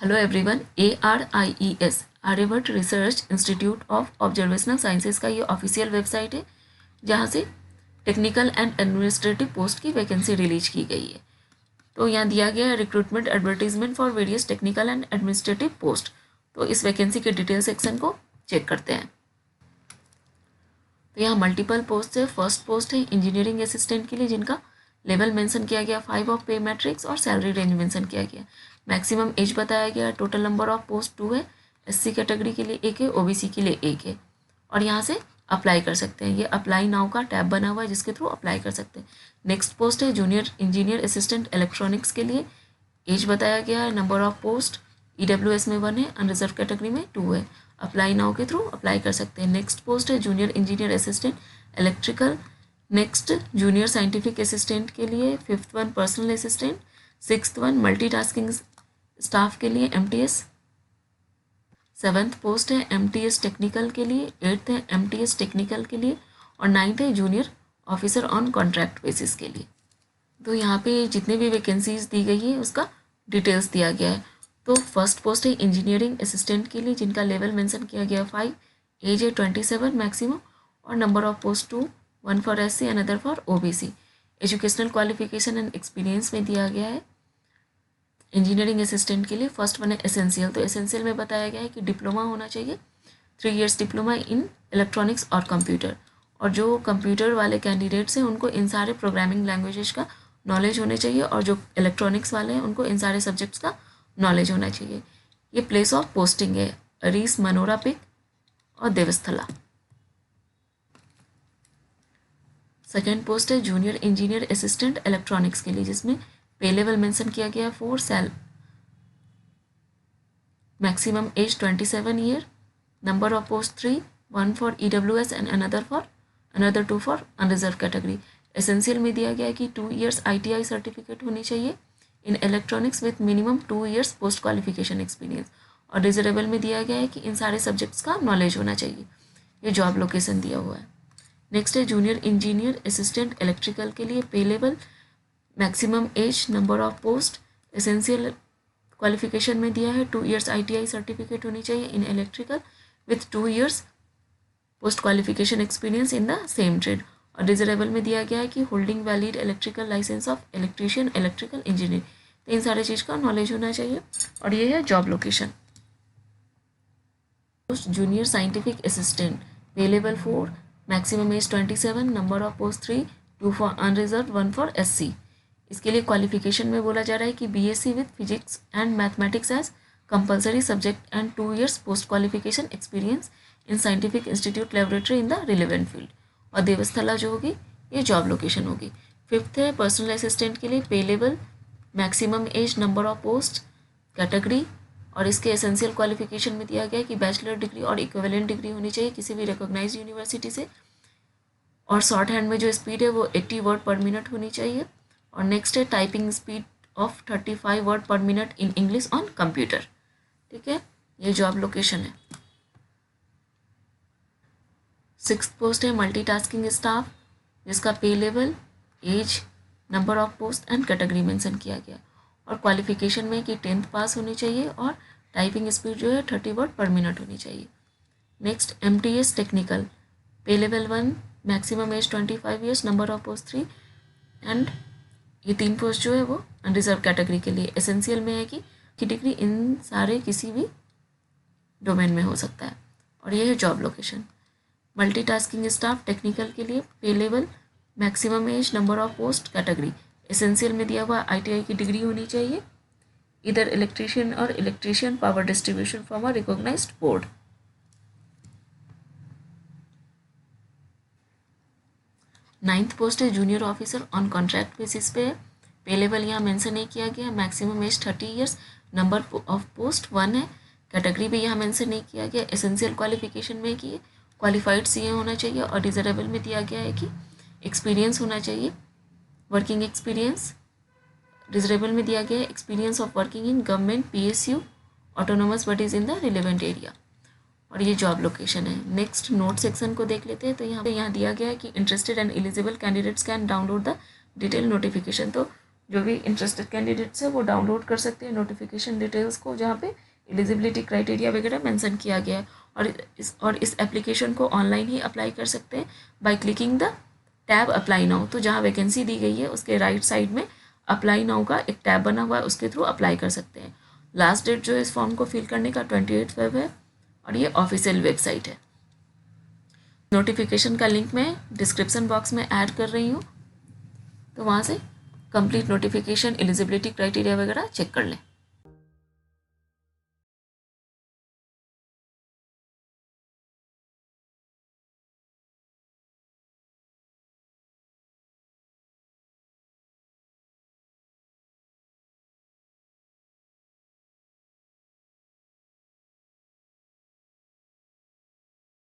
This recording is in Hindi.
Hello everyone. ARIES Aryabhatta research institute of observational sciences का ये ऑफिशियल वेबसाइट है जहाँ से टेक्निकल एंड एडमिनिस्ट्रेटिव पोस्ट की वैकेंसी रिलीज की गई है। तो यहाँ दिया गया है recruitment advertisement for various technical and administrative post. तो इस वैकेंसी के डिटेल सेक्शन को चेक करते हैं। तो यहाँ मल्टीपल पोस्ट है। फर्स्ट पोस्ट है इंजीनियरिंग असिस्टेंट के लिए जिनका लेवल मेंशन किया गया 5 ऑफ पे मैट्रिक्स और सैलरी रेंज मेंशन किया गया। मैक्सिमम एज बताया गया। टोटल नंबर ऑफ पोस्ट 2 है। SC कैटेगरी के लिए 1 है, OBC के लिए 1 है और यहाँ से अप्लाई कर सकते हैं। ये अप्लाई नाउ का टैब बना हुआ है जिसके थ्रू अप्लाई कर सकते हैं। नेक्स्ट पोस्ट है जूनियर इंजीनियर असिस्टेंट इलेक्ट्रॉनिक्स के लिए। एज बताया गया है। नंबर ऑफ पोस्ट EWS में 1 है, अनरिजर्व कैटेगरी में 2 है। अप्लाई नाउ के थ्रू अप्लाई कर सकते हैं। नेक्स्ट पोस्ट है junior engineer assistant electrical. Next junior scientific assistant के लिए 5th one personal assistant. 6th one multitasking staff के लिए MTS। 7th पोस्ट है MTS टेक्निकल के लिए। 8th है MTS टेक्निकल के लिए और 9th है junior officer on contract basis के लिए। तो यहाँ पे जितने भी वैकेंसीज दी गई है उसका डिटेल्स दिया गया है। तो फर्स्ट पोस्ट है इंजीनियरिंग असिस्टेंट के लिए जिनका लेवल मेंशन किया गया 5, एज है 27 मैक्सिमम और number of post 2, 1 for SC and other for OBC। Educational qualification and experience में दिया गया है। इंजीनियरिंग असिस्टेंट के लिए फर्स्ट वन है एसेंशियल। तो एसेंशियल में बताया गया है कि डिप्लोमा होना चाहिए, 3 इयर्स डिप्लोमा इन इलेक्ट्रॉनिक्स और कंप्यूटर। और जो कंप्यूटर वाले कैंडिडेट्स हैं उनको इन सारे प्रोग्रामिंग लैंग्वेजेस का नॉलेज होने चाहिए और जो इलेक्ट्रॉनिक्स वाले हैं उनको इन सारे सब्जेक्ट्स का नॉलेज होना चाहिए। ये प्लेस ऑफ पोस्टिंग है अरीस मनोरा पिक और देवस्थला। सेकेंड पोस्ट है जूनियर इंजीनियर असिस्टेंट इलेक्ट्रॉनिक्स के लिए जिसमें पे लेवल मेंशन किया गया 4 साल। Maximum age 27 year. Number of post 3, 1 for EWS and another 2 for unreserve category. Essential में दिया गया है कि 2 इयर्स ITI सर्टिफिकेट होनी चाहिए in electronics with minimum 2 years post qualification experience. और डिजरेबल में दिया गया है कि इन सारे सब्जेक्ट्स का नॉलेज होना चाहिए। ये जॉब लोकेशन दिया हुआ है। नेक्स्ट है जूनियर इंजीनियर असिस्टेंट इलेक्ट्रिकल के लिए pay level, maximum age, number of post. Essential qualification में दिया है 2 इयर्स ITI सर्टिफिकेट होनी चाहिए in electrical with 2 years post qualification experience in the same trade. और डिजरेबल में दिया गया है कि holding valid electrical licence of electrician electrical engineer. तो इन सारे चीज़ का नॉलेज होना चाहिए और ये है job location. Post junior scientific assistant pay level 4, maximum age 27, number of post 3, 2 for unreserve, 1 for SC। इसके लिए क्वालिफिकेशन में बोला जा रहा है कि BSc with physics and mathematics as compulsory subject and 2 years post qualification experience in scientific institute laboratory in the relevant field. और देवस्थला जो होगी ये जॉब लोकेशन होगी। 5th है पर्सनल असिस्टेंट के लिए pay level, maximum age, number of post, category. और इसके एसेंशियल क्वालिफिकेशन में दिया गया है कि बैचलर डिग्री और इक्विवेलेंट डिग्री होनी चाहिए किसी भी रिकॉग्नाइज्ड यूनिवर्सिटी से। और शॉर्ट हैंड में जो स्पीड है वो 80 वर्ड पर मिनट होनी चाहिए। और नेक्स्ट है टाइपिंग स्पीड ऑफ 35 वर्ड पर minute in English on computer. ठीक है, ये जॉब लोकेशन है। 6th पोस्ट है मल्टीटास्किंग स्टाफ जिसका pay level, age, number of post and category mention किया गया। और क्वालिफिकेशन में कि 10th पास होनी चाहिए और टाइपिंग स्पीड जो है 30 वर्ड पर मिनट होनी चाहिए। नेक्स्ट MTS टेक्निकल पे level 1, maximum age 25 years, number of post 3 and ये 3 पोस्ट जो है वो अनरिजर्व कैटेगरी के लिए। एसेंशियल में है कि डिग्री इन सारे किसी भी डोमेन में हो सकता है। और ये है job location. Multitasking staff technical के लिए pay level, maximum age, number of post, category. Essential में दिया हुआ ITI की डिग्री होनी चाहिए, इधर इलेक्ट्रीशियन और electrician power distribution from a recognised board. Ninth post है junior officer on contract basis पे है। पे लेवल यहाँ मेंशन नहीं किया गया। Maximum age 30 years, number of post 1 है, कैटेगरी भी यहाँ मेंशन नहीं किया गया। एसेंशियल क्वालिफिकेशन में कि क्वालिफाइड CA होना चाहिए और डिजरेबल में दिया गया है कि एक्सपीरियंस होना चाहिए, वर्किंग एक्सपीरियंस। डिजरेबल में दिया गया है experience of working in government PSU autonomous bodies in the relevant area. और ये जॉब लोकेशन है। नेक्स्ट नोट सेक्शन को देख लेते हैं। तो यहाँ दिया गया है कि interested and eligible candidates can download the detail notification. तो जो भी इंटरेस्टेड कैंडिडेट्स है वो डाउनलोड कर सकते हैं नोटिफिकेशन डिटेल्स को, जहाँ पे एलिजिबिलिटी क्राइटेरिया वगैरह मेंशन किया गया है। और इस एप्लीकेशन को ऑनलाइन ही अप्लाई कर सकते हैं by clicking the tab apply now. तो जहाँ वैकेंसी दी गई है उसके राइट साइड में अप्लाई नाउ का एक टैब बना हुआ है, उसके थ्रू अप्लाई कर सकते हैं। लास्ट डेट जो है इस फॉर्म को फिल करने का 28 फेब है और ये ऑफिशियल वेबसाइट है। नोटिफिकेशन का लिंक मैं डिस्क्रिप्शन बॉक्स में ऐड कर रही हूँ, तो वहाँ से कंप्लीट नोटिफिकेशन एलिजिबिलिटी क्राइटेरिया वगैरह चेक कर लें।